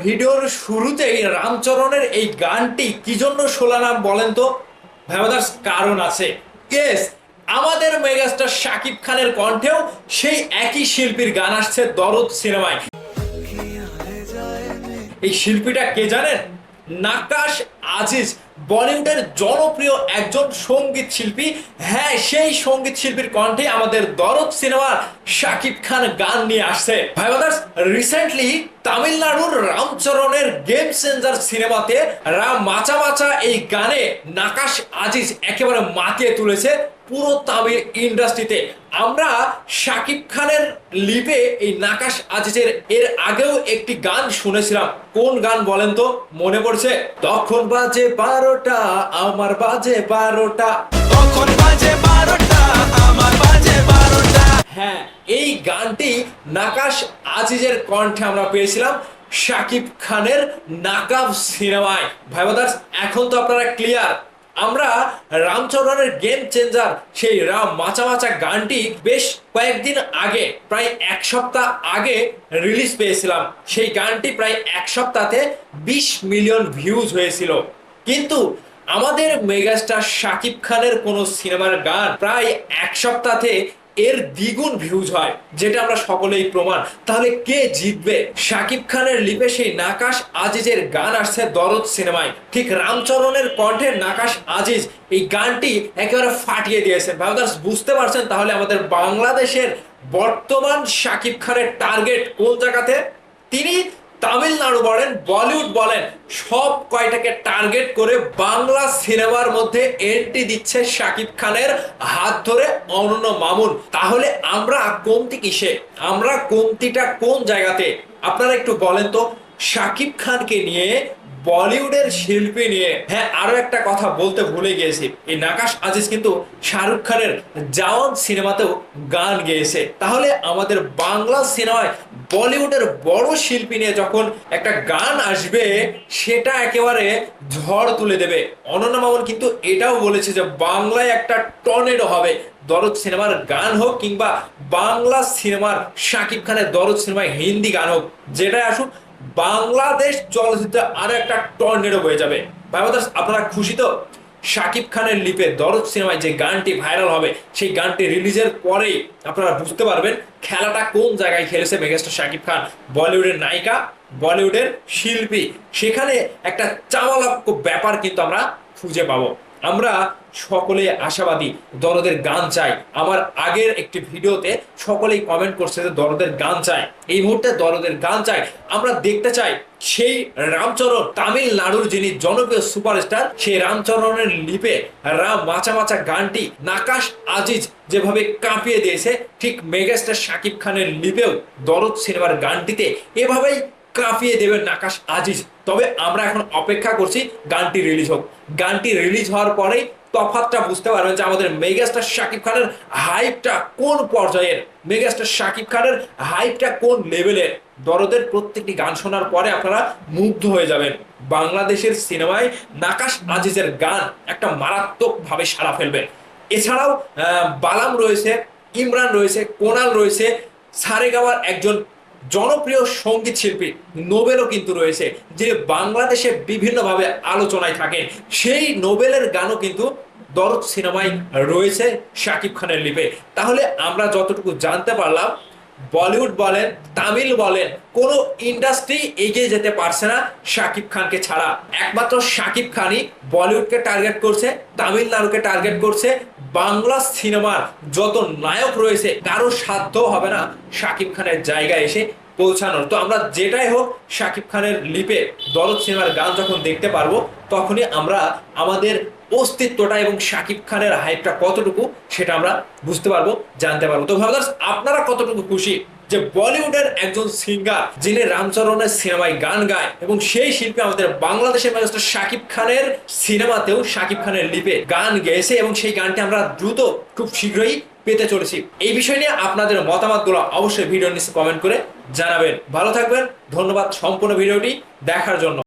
ভিডিওর শুরুতেই রামচরণের এই গানটি কি জন্য শোনালাম বলেন তো? ভাইবাদার্স, কারণ আছে। ইয়েস, আমাদের মেগাস্টার শাকিব খানের কণ্ঠেও সেই একই শিল্পীর গান আসছে দরদ সিনেমায়। এই শিল্পীটা কে জানেন? নাকাশ আজিজ, বলিউডের জনপ্রিয় একজন সঙ্গীত শিল্পী। হ্যাঁ, সেই সঙ্গীত শিল্পীর কণ্ঠে আমাদের দরদ সিনেমার শাকিব খান গান নিয়ে আসছে। ভাই ব্রাদার্স, রিসেন্টলি তামিলনাড়ুর রামচরণের গেম চেঞ্জার সিনেমাতে রাম মাচা মাচা এই গানে নাকাশ আজিজ একেবারে মাতিয়ে তুলেছে পুরো তামিল ইন্ডাস্ট্রিতে। আমরা শাকিব খানের লিপে এই নাকাশ আজিজের এর আগেও একটি গান শুনেছিলাম। কোন গান বলেন তো? মনে পড়ছে? তখন বাজে 12টা, আমার বাজে 12টা, তখন বাজে 12টা, আমার বাজে 12টা। হ্যাঁ, এই গানটি নাকাশ আজিজের কণ্ঠে আমরা পেয়েছিলাম শাকিব খানের নাকাব সিনেমায়। ভাই ব্রাদার্স, এখন তো আপনারা ক্লিয়ার। আমরা রামচরণের গেম চেঞ্জার সেই রাম মাচা মাচা গানটি বেশ কয়েকদিন আগে, প্রায় এক সপ্তাহ আগে রিলিজ পেয়েছিলাম। সেই গানটি প্রায় এক সপ্তাহে 20 মিলিয়ন ভিউজ হয়েছিল। কিন্তু আমাদের মেগাস্টার শাকিব খানের কোন সিনেমার গান প্রায় এক সপ্তাহে এর দ্বিগুণ ভিউজ হয়, যেটা আমরা সকলেই প্রমাণ। তাহলে কে জিতবে? শাকিব খানের লিপে সেই নাকাশ আজিজের গান আসছে দরদ সিনেমায়, ঠিক রামচরণের কণ্ঠে নাকাশ আজিজ এই গানটি একেবারে ফাটিয়ে দিয়েছেন। ভাইবাদার্স, বুঝতে পারছেন তাহলে আমাদের বাংলাদেশের বর্তমান শাকিব খানের টার্গেট কোন জায়গাতে? তিনি তামিলনাড়ু বলেন, বলিউড বলেন, সব কয়টাকে টার্গেট করে বাংলা সিনেমার মধ্যে এন্ট্রি দিচ্ছে শাকিব খানের হাত ধরে অনন্য মামুন। তাহলে আমরা কমতি কিসে? আমরা কমতিটা কোন জায়গাতে? আপনারা একটু বলেন তো। শাকিব খানকে নিয়ে, বলিউডের শিল্পী নিয়ে, হ্যাঁ, আরো একটা কথা বলতে ভুলে গিয়েছি, এই নাকাশ আজিজ কিন্তু শাহরুখ খানের জওয়ান সিনেমাতেও গান গেয়েছে। তাহলে আমাদের বাংলা সিনেমায় বলিউডের বড় শিল্পী নিয়ে যখন একটা গান আসবে, সেটা একেবারে ঝড় তুলে দেবে। অনন্য মামুন কিন্তু এটাও বলেছে যে বাংলায় একটা টর্নেডো হবে। দরদ সিনেমার গান হোক কিংবা বাংলা সিনেমার শাকিব খানের দরদ সিনেমায় হিন্দি গান হোক, যেটাই আসুক, বাংলাদেশ চলচ্চিত্রে আরো একটা টর্নেডো হয়ে যাবে। ভাই ব্রাদার্স, আপনারা খুশি তো? শাকিব খানের লিপে দরদ সিনেমায় যে গানটি ভাইরাল হবে, সেই গানটি রিলিজের পরেই আপনারা বুঝতে পারবেন খেলাটা কোন জায়গায় খেলেছে মেগাস্টার শাকিব খান। বলিউডের নায়িকা, বলিউডের শিল্পী, সেখানে একটা চামালাক্য ব্যাপার কিন্তু আমরা খুঁজে পাবো। আমরা সকলেই আশাবাদী দরদের গান চাই। আমার আগের একটি ভিডিওতে সকলেই কমেন্ট করছে যে দরদের গান চাই, এই মুহূর্তে দরদের গান চাই। আমরা দেখতে চাই সেই রামচরণ, তামিলনাড়ুর যিনি জনপ্রিয় সুপারস্টার, সেই রামচরণের লিপে রাম মাচা মাচা গানটি নাকাশ আজিজ যেভাবে কাঁপিয়ে দিয়েছে, ঠিক মেগাস্টার শাকিব খানের লিপেও দরদ সিনেমার গানটিতে এভাবেই কাঁপিয়ে দেবেন নাকাশ আজিজ। তবে আমরা এখন অপেক্ষা করছি গানটি রিলিজ হোক। গানটি রিলিজ হওয়ার পরেই তফাৎটা বুঝতে পারবেন যে আমাদের মেগাস্টার শাকিব খানের হাইপটা কোন পর্যায়ের, মেগাস্টার শাকিব খানের হাইপটা কোন লেভেলের। দরদের প্রত্যেকটি গান শোনার পরে আপনারা মুগ্ধ হয়ে যাবেন। বাংলাদেশের সিনেমায় নাকাশ আজিজের গান একটা মারাত্মক ভাবে সাড়া ফেলবে। এছাড়াও বালাম রয়েছে, ইমরান রয়েছে, কোনাল রয়েছে, সারেগামার একজন জনপ্রিয় সঙ্গীত শিল্পী নোবেলও কিন্তু রয়েছে, যে বাংলাদেশে বিভিন্নভাবে আলোচনায় থাকেন। সেই নোবেলের গানও কিন্তু দরদ সিনেমায় রয়েছে শাকিব খানের লিপে। তাহলে আমরা যতটুকু জানতে পারলাম, বলিউড বলেন, তামিল বলেন, কোনো ইন্ডাস্ট্রি এগিয়ে যেতে পারছে না শাকিব খানকে ছাড়া। একমাত্র শাকিব খানই বলিউডকে টার্গেট করছে, তামিলনাড়ুকে টার্গেট করছে। বাংলা সিনেমার যত নায়ক রয়েছে কারো সাধ্য হবে না শাকিব খানের জায়গায় এসে পৌঁছানোর। তো আমরা যেটাই হোক, শাকিব খানের লিপে দরদ সিনেমার গান যখন দেখতে পারবো, তখনই আমরা আমাদের অস্তিত্বটা এবং শাকিব খানের হাইপটা কতটুকু সেটা আমরা বুঝতে পারবো, জানতে পারবো। তো ভাবলাম আপনারা কতটুকু খুশি যে বলিউডের একজন সিঙ্গার যিনি রামচরণের সিনেমায় গান গায়, এবং সেই শিল্পী আমাদের বাংলাদেশের মেগাস্টার শাকিব খানের সিনেমাতেও শাকিব খানের লিপে গান গেয়েছে, এবং সেই গানটি আমরা দ্রুত খুব শীঘ্রই পেতে চলেছি। এই বিষয় নিয়ে আপনাদের মতামতগুলো অবশ্যই ভিডিওর নিচে কমেন্ট করে জানাবেন। ভালো থাকবেন, ধন্যবাদ সম্পূর্ণ ভিডিওটি দেখার জন্য।